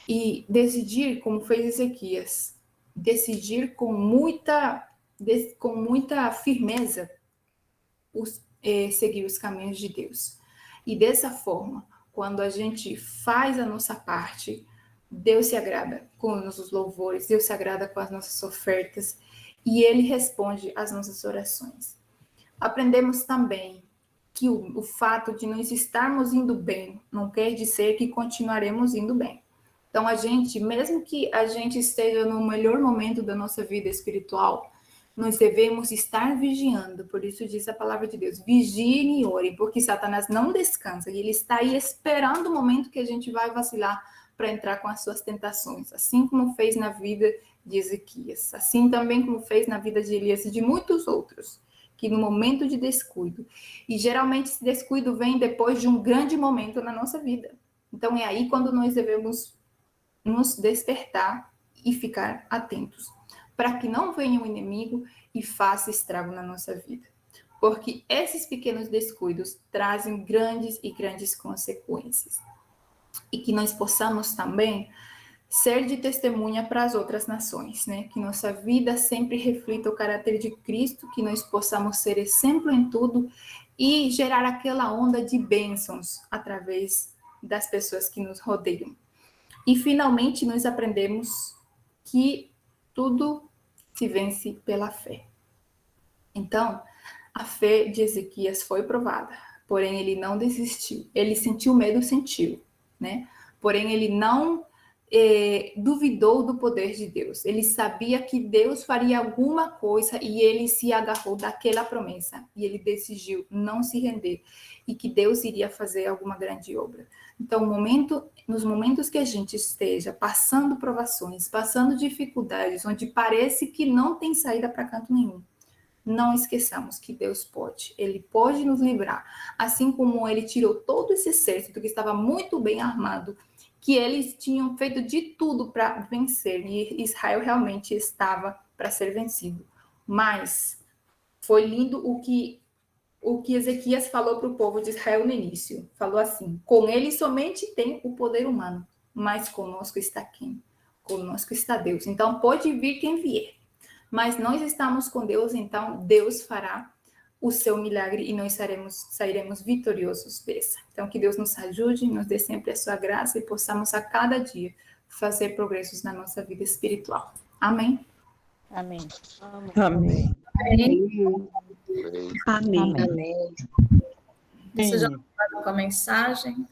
E decidir, como fez Ezequias, decidir com muita firmeza seguir os caminhos de Deus. E dessa forma, quando a gente faz a nossa parte, Deus se agrada com os nossos louvores, Deus se agrada com as nossas ofertas, e Ele responde às nossas orações. Aprendemos também que o fato de nós estarmos indo bem não quer dizer que continuaremos indo bem. Então, mesmo que a gente esteja no melhor momento da nossa vida espiritual, nós devemos estar vigiando. Por isso diz a palavra de Deus, vigiem e orem, porque Satanás não descansa, e ele está aí esperando o momento que a gente vai vacilar para entrar com as suas tentações, assim como fez na vida de Ezequias, assim também como fez na vida de Elias e de muitos outros, que no momento de descuido, e geralmente esse descuido vem depois de um grande momento na nossa vida. Então é aí quando nós devemos nos despertar e ficar atentos, para que não venha o inimigo e faça estrago na nossa vida. Porque esses pequenos descuidos trazem grandes consequências. E que nós possamos também ser de testemunha para as outras nações, né? Que nossa vida sempre reflita o caráter de Cristo, que nós possamos ser exemplo em tudo e gerar aquela onda de bênçãos através das pessoas que nos rodeiam. E, finalmente, nós aprendemos que tudo se vence pela fé. Então, a fé de Ezequias foi provada, porém ele não desistiu. Ele sentiu medo, né? Porém, ele não duvidou do poder de Deus. Ele sabia que Deus faria alguma coisa e ele se agarrou daquela promessa. E ele decidiu não se render e que Deus iria fazer alguma grande obra. Então, nos momentos que a gente esteja passando provações, passando dificuldades, onde parece que não tem saída para canto nenhum, não esqueçamos que Deus pode. Ele pode nos livrar. Assim como ele tirou todo esse exército que estava muito bem armado, que eles tinham feito de tudo para vencer, e Israel realmente estava para ser vencido. Mas foi lindo o que Ezequias falou para o povo de Israel no início. Falou assim, com ele somente tem o poder humano, mas conosco está quem? Conosco está Deus. Então pode vir quem vier, mas nós estamos com Deus, então Deus fará o seu milagre e nós sairemos vitoriosos dessa. Então, que Deus nos ajude, nos dê sempre a sua graça e possamos a cada dia fazer progressos na nossa vida espiritual. Amém? Amém. Amém. Amém. Amém. Você já falou com a mensagem?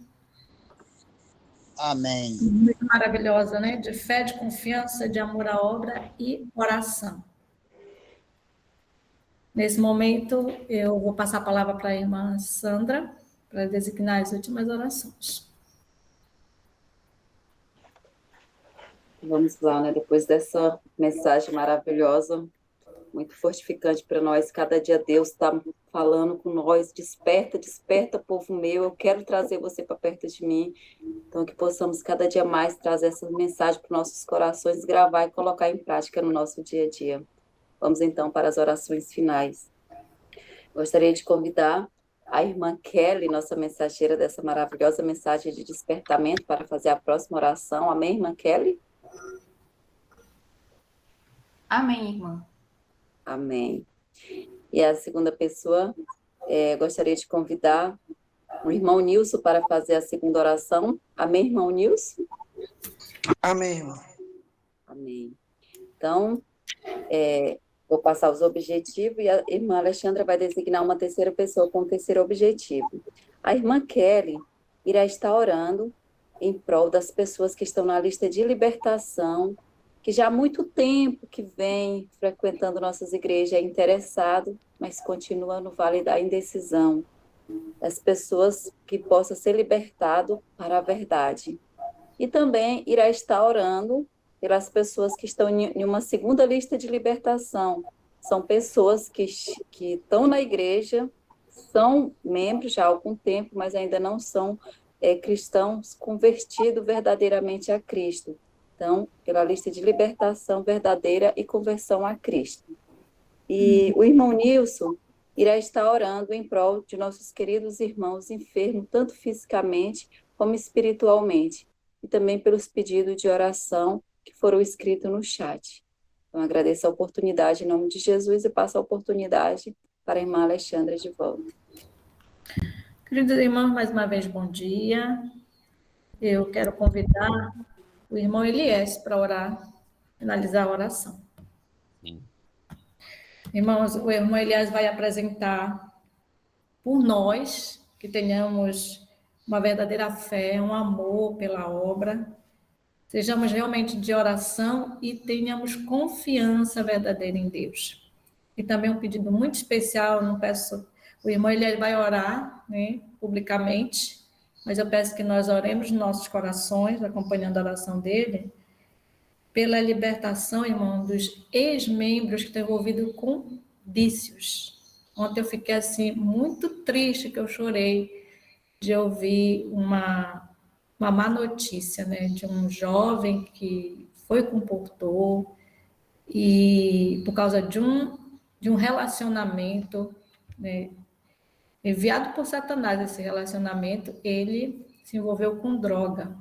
Amém. Muito maravilhosa, né? De fé, de confiança, de amor à obra e oração. Nesse momento, eu vou passar a palavra para a irmã Sandra, para designar as últimas orações. Vamos lá, né? Depois dessa mensagem maravilhosa, muito fortificante para nós. Cada dia Deus está falando com nós. Desperta, desperta, povo meu. Eu quero trazer você para perto de mim. Então, que possamos cada dia mais trazer essa mensagem para os nossos corações, gravar e colocar em prática no nosso dia a dia. Vamos, então, para as orações finais. Gostaria de convidar a irmã Kelly, nossa mensageira dessa maravilhosa mensagem de despertamento, para fazer a próxima oração. Amém, irmã Kelly? Amém, irmã. Amém. E a segunda pessoa, gostaria de convidar o irmão Nilson para fazer a segunda oração. Amém, irmão Nilson? Amém, irmão. Amém. Então, vou passar os objetivos e a irmã Alexandra vai designar uma terceira pessoa com o terceiro objetivo. A irmã Kelly irá estar orando em prol das pessoas que estão na lista de libertação, que já há muito tempo que vem frequentando nossas igrejas, é interessado, mas continua no vale da indecisão. As pessoas que possam ser libertado para a verdade. E também irá estar orando pelas pessoas que estão em uma segunda lista de libertação. São pessoas que estão na igreja, são membros já há algum tempo, mas ainda não são cristãos convertidos verdadeiramente a Cristo. então, pela lista de libertação verdadeira e conversão a Cristo. E o irmão Nilson irá estar orando em prol de nossos queridos irmãos enfermos, tanto fisicamente como espiritualmente, e também pelos pedidos de oração que foram escritos no chat. Então, agradeço a oportunidade em nome de Jesus e passo a oportunidade para a irmã Alexandra de volta. Queridos irmãos, mais uma vez, bom dia. Eu quero convidar o irmão Elias para orar, finalizar a oração. Sim. Irmãos, o irmão Elias vai apresentar por nós, que tenhamos uma verdadeira fé, um amor pela obra, sejamos realmente de oração e tenhamos confiança verdadeira em Deus. E também um pedido muito especial, não peço, o irmão ele vai orar, né, publicamente, mas eu peço que nós oremos nos nossos corações, acompanhando a oração dele, pela libertação, irmão, dos ex-membros que estão envolvidos com vícios. Ontem eu fiquei assim muito triste, que eu chorei de ouvir uma má notícia, né, de um jovem que foi comportor e por causa de um relacionamento, né, enviado por Satanás, esse relacionamento, ele se envolveu com droga.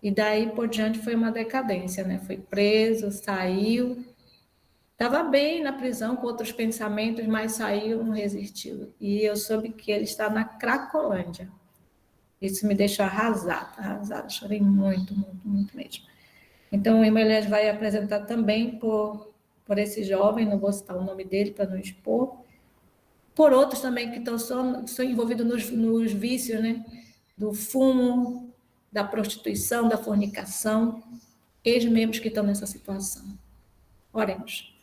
E daí por diante foi uma decadência, né? Foi preso, saiu, estava bem na prisão com outros pensamentos, mas saiu, não resistiu. E eu soube que ele está na Cracolândia. Isso me deixou arrasada, chorei muito, muito, muito mesmo. Então, o irmão Elias vai apresentar também por esse jovem, não vou citar o nome dele para não expor, por outros também que são envolvidos nos vícios, né? Do fumo, da prostituição, da fornicação, ex-membros que estão nessa situação. Oremos.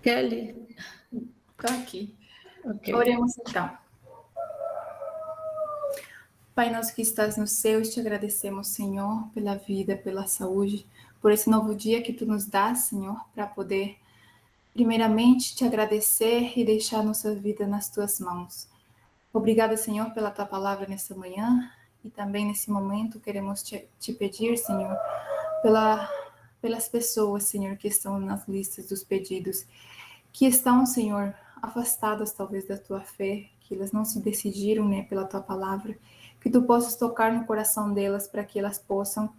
Kelly? Estou aqui. Ok. Oremos então. Pai nosso que estás nos céus, te agradecemos, Senhor, pela vida, pela saúde, por esse novo dia que tu nos dás, Senhor, para poder, primeiramente, te agradecer e deixar nossa vida nas tuas mãos. Obrigada, Senhor, pela tua palavra nessa manhã e também nesse momento queremos te pedir, Senhor, pelas pessoas, Senhor, que estão nas listas dos pedidos, que estão, Senhor, afastadas talvez da tua fé, que elas não se decidiram, né, pela tua palavra, que tu possas tocar no coração delas para que elas possam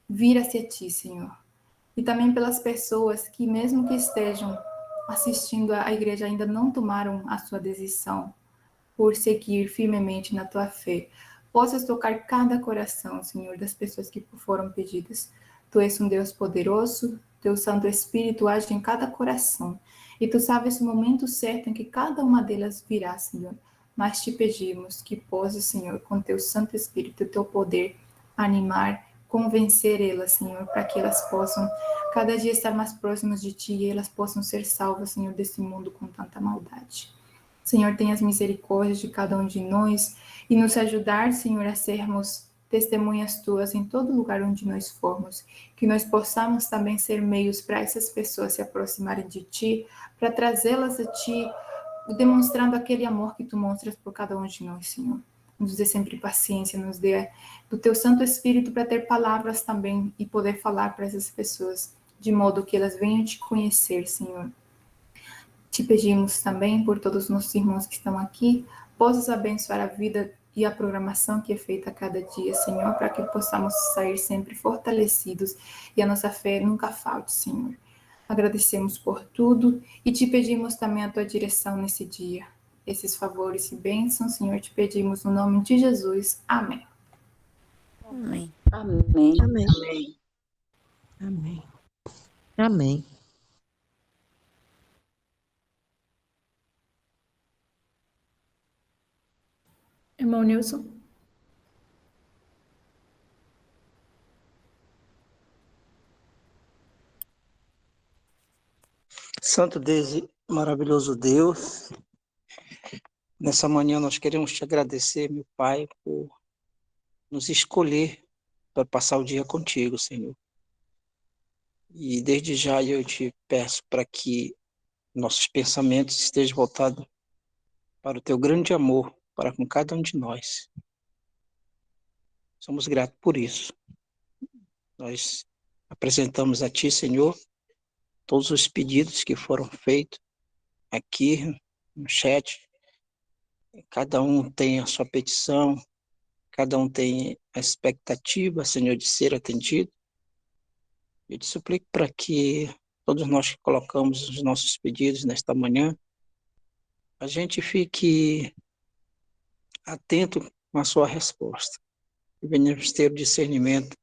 vir hacia ti, Senhor. E também pelas pessoas que, mesmo que estejam assistindo à igreja, ainda não tomaram a sua decisão por seguir firmemente na tua fé. Possas tocar cada coração, Senhor, das pessoas que foram pedidas. Tu és um Deus poderoso, teu Santo Espírito age em cada coração. E tu sabes o momento certo em que cada uma delas virá, Senhor. Mas te pedimos que possas, Senhor, com teu Santo Espírito, teu poder, animar, convencer elas, Senhor, para que elas possam cada dia estar mais próximas de ti e elas possam ser salvas, Senhor, desse mundo com tanta maldade. Senhor, tenha as misericórdias de cada um de nós e nos ajudar, Senhor, a sermos testemunhas tuas em todo lugar onde nós formos, que nós possamos também ser meios para essas pessoas se aproximarem de ti, para trazê-las a ti, demonstrando aquele amor que tu mostras por cada um de nós, Senhor. Nos dê sempre paciência, nos dê do teu Santo Espírito para ter palavras também e poder falar para essas pessoas, de modo que elas venham te conhecer, Senhor. Te pedimos também por todos os nossos irmãos que estão aqui, possas abençoar a vida e a programação que é feita a cada dia, Senhor, para que possamos sair sempre fortalecidos e a nossa fé nunca falte, Senhor. Agradecemos por tudo e te pedimos também a tua direção nesse dia. Esses favores e bênçãos, Senhor, te pedimos no nome de Jesus. Amém. Amém. Amém. Amém. Amém. Amém. Irmão Nilson? Santo Deus e maravilhoso Deus, nessa manhã nós queremos te agradecer, meu Pai, por nos escolher para passar o dia contigo, Senhor. E desde já eu te peço para que nossos pensamentos estejam voltados para o teu grande amor para com cada um de nós. Somos gratos por isso. Nós apresentamos a Ti, Senhor, todos os pedidos que foram feitos aqui no chat. Cada um tem a sua petição, cada um tem a expectativa, Senhor, de ser atendido. Eu te suplico para que todos nós que colocamos os nossos pedidos nesta manhã, a gente fique atento com a sua resposta. E venhamos ter o discernimento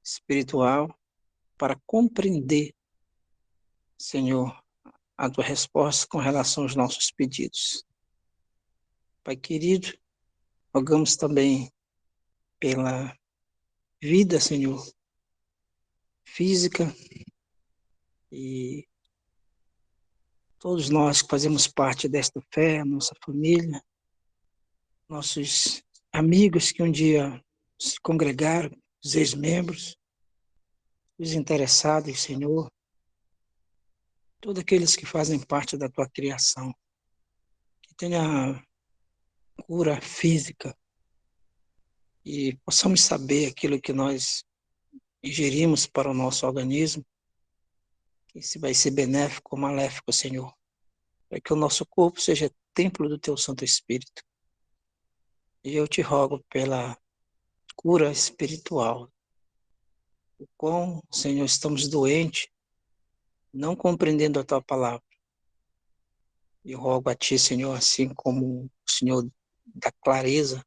espiritual para compreender, Senhor, a tua resposta com relação aos nossos pedidos. Pai querido, rogamos também pela vida, Senhor, física, e todos nós que fazemos parte desta fé, nossa família, nossos amigos que um dia se congregaram, os ex-membros, os interessados, Senhor, todos aqueles que fazem parte da tua criação, que tenha cura física e possamos saber aquilo que nós ingerimos para o nosso organismo, que se vai ser benéfico ou maléfico, Senhor, para que o nosso corpo seja templo do teu Santo Espírito. E eu te rogo pela cura espiritual. O quão, Senhor, estamos doentes, não compreendendo a tua palavra. Eu rogo a ti, Senhor, assim como o Senhor dá clareza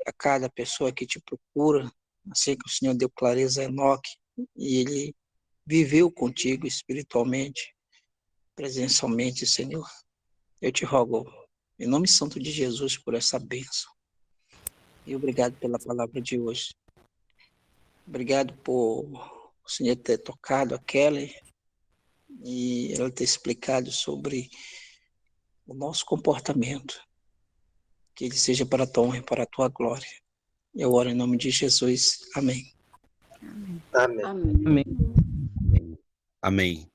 a cada pessoa que te procura, assim que o Senhor deu clareza a Enoque, e ele viveu contigo espiritualmente, presencialmente, Senhor. Eu te rogo, em nome santo de Jesus, por essa bênção. E obrigado pela palavra de hoje. Obrigado por o Senhor ter tocado a Kelly e ela ter explicado sobre o nosso comportamento. Que ele seja para a tua honra e para a tua glória. Eu oro em nome de Jesus. Amém. Amém. Amém. Amém.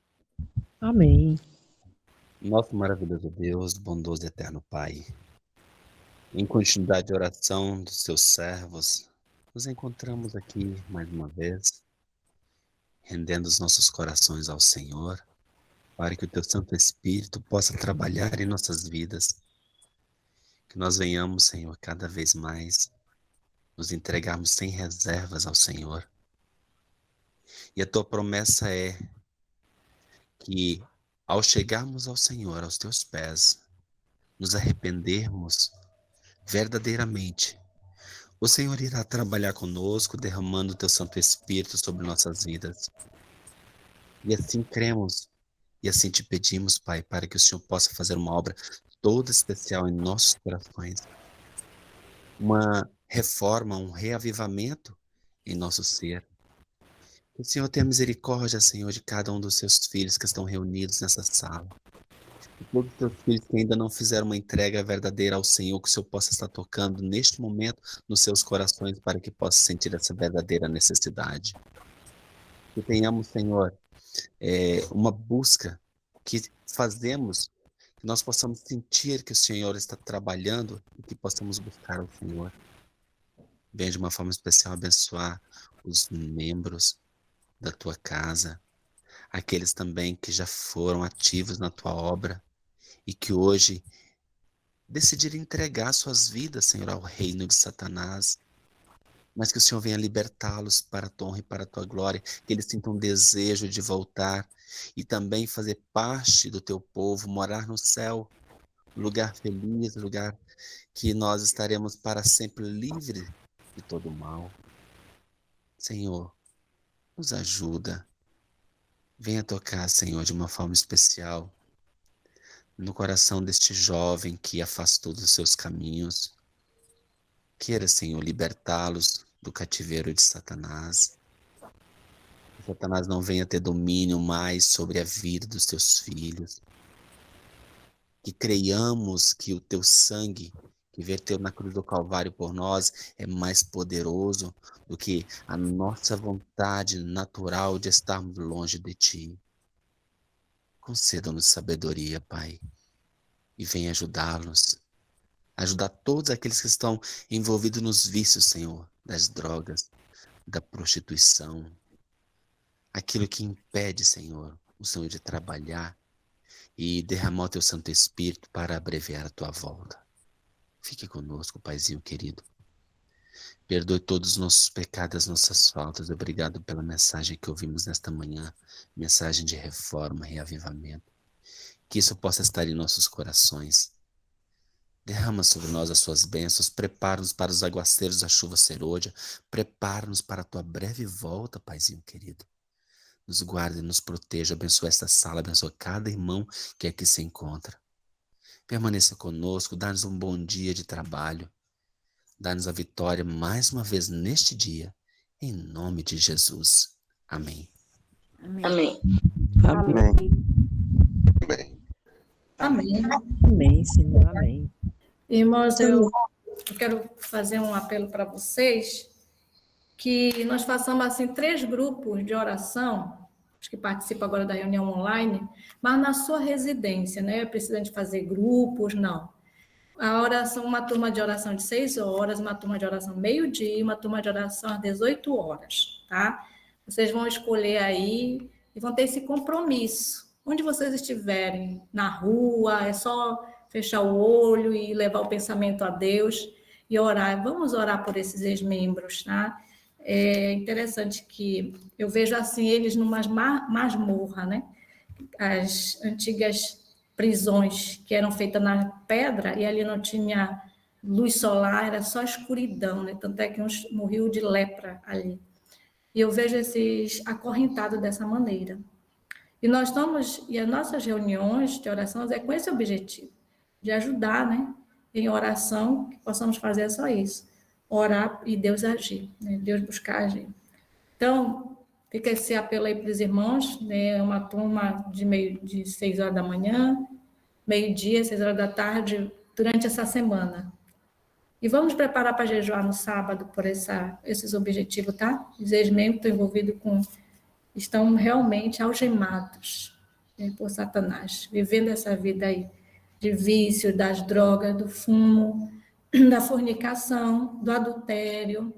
Amém. Nosso maravilhoso Deus, bondoso e eterno Pai, em continuidade de oração dos teus servos, nos encontramos aqui mais uma vez, rendendo os nossos corações ao Senhor, para que o teu Santo Espírito possa trabalhar em nossas vidas, que nós venhamos, Senhor, cada vez mais nos entregarmos sem reservas ao Senhor. E a tua promessa é que, ao chegarmos ao Senhor, aos teus pés, nos arrependermos verdadeiramente, o Senhor irá trabalhar conosco, derramando o teu Santo Espírito sobre nossas vidas. E assim cremos, e assim te pedimos, Pai, para que o Senhor possa fazer uma obra toda especial em nossos corações. Uma reforma, um reavivamento em nosso ser. Que o Senhor tenha misericórdia, Senhor, de cada um dos seus filhos que estão reunidos nessa sala. E todos os teus filhos que ainda não fizeram uma entrega verdadeira ao Senhor, que o Senhor possa estar tocando neste momento nos seus corações para que possa sentir essa verdadeira necessidade. Que tenhamos, Senhor, uma busca que fazemos, que nós possamos sentir que o Senhor está trabalhando e que possamos buscar o Senhor. Venha de uma forma especial abençoar os membros da tua casa, aqueles também que já foram ativos na tua obra e que hoje decidiram entregar suas vidas, Senhor, ao reino de Satanás, mas que o Senhor venha libertá-los para a tua honra e para a tua glória, que eles sintam desejo de voltar e também fazer parte do teu povo, morar no céu, lugar feliz, lugar que nós estaremos para sempre livres de todo mal. Senhor, nos ajuda. Venha tocar, Senhor, de uma forma especial no coração deste jovem que afastou dos seus caminhos. Queira, Senhor, libertá-los do cativeiro de Satanás. Que Satanás não venha ter domínio mais sobre a vida dos teus filhos. Que creiamos que o teu sangue que verteu na cruz do Calvário por nós, é mais poderoso do que a nossa vontade natural de estarmos longe de Ti. Conceda-nos sabedoria, Pai, e venha ajudá-los, ajudar todos aqueles que estão envolvidos nos vícios, Senhor, das drogas, da prostituição, aquilo que impede, Senhor, o Senhor de trabalhar e derramar o Teu Santo Espírito para abreviar a Tua volta. Fique conosco, Paizinho querido. Perdoe todos os nossos pecados, as nossas faltas. Obrigado pela mensagem que ouvimos nesta manhã, mensagem de reforma, reavivamento. Que isso possa estar em nossos corações. Derrama sobre nós as suas bênçãos, prepara-nos para os aguaceiros da chuva serôdia, prepara-nos para a Tua breve volta, Paizinho querido. Nos guarde e nos proteja, abençoe esta sala, abençoe cada irmão que aqui se encontra. Permaneça conosco, dá-nos um bom dia de trabalho. Dá-nos a vitória mais uma vez neste dia, em nome de Jesus. Amém. Amém. Amém. Amém. Amém. Amém, Senhor. Amém. Irmãos, eu quero fazer um apelo para vocês, que nós façamos assim 3 grupos de oração, os que participam agora da reunião online, mas na sua residência, né? Precisa de fazer grupos, não. A oração, uma turma de oração de 6 horas, uma turma de oração meio-dia, uma turma de oração às 18 horas, tá? Vocês vão escolher aí e vão ter esse compromisso. Onde vocês estiverem, na rua, é só fechar o olho e levar o pensamento a Deus e orar. Vamos orar por esses ex-membros, tá? É interessante que eu vejo assim eles numa masmorra, né? As antigas prisões que eram feitas na pedra e ali não tinha luz solar, era só escuridão, né? Tanto é que uns morriam de lepra ali. E eu vejo esses acorrentados dessa maneira. E nós estamos, e as nossas reuniões de oração é com esse objetivo, de ajudar, né? Em oração, que possamos fazer só isso. Orar e Deus agir, né? Deus buscar agir. Então, fica esse apelo aí para os irmãos, né? Uma turma de 6 horas da manhã, meio-dia, 6 horas da tarde, durante essa semana. E vamos preparar para jejuar no sábado por esses objetivos, tá? Os ex-membros estão envolvidos estão realmente algemados, né, por Satanás, vivendo essa vida aí de vício, das drogas, do fumo, da fornicação, do adultério,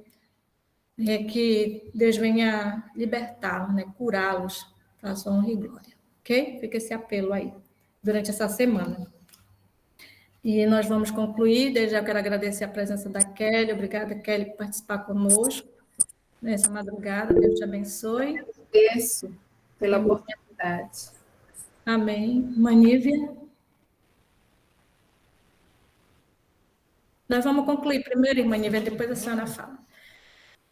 que Deus venha libertá-los, né, curá-los para a sua honra e glória, ok? Fica esse apelo aí, durante essa semana. E nós vamos concluir, desde já eu quero agradecer a presença da Kelly, obrigada, Kelly, por participar conosco nessa madrugada, Deus te abençoe. Agradeço pela oportunidade. Amém. Manívia? Nós vamos concluir primeiro, irmã Nívia, depois a senhora fala.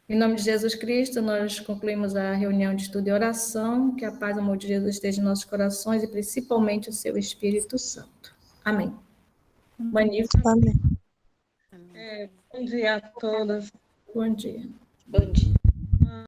Em nome de Jesus Cristo, nós concluímos a reunião de estudo e oração, que a paz e o amor de Jesus esteja em nossos corações e principalmente o seu Espírito Santo. Amém. Manívia? Amém. Bom dia a todas. Bom dia. Bom dia.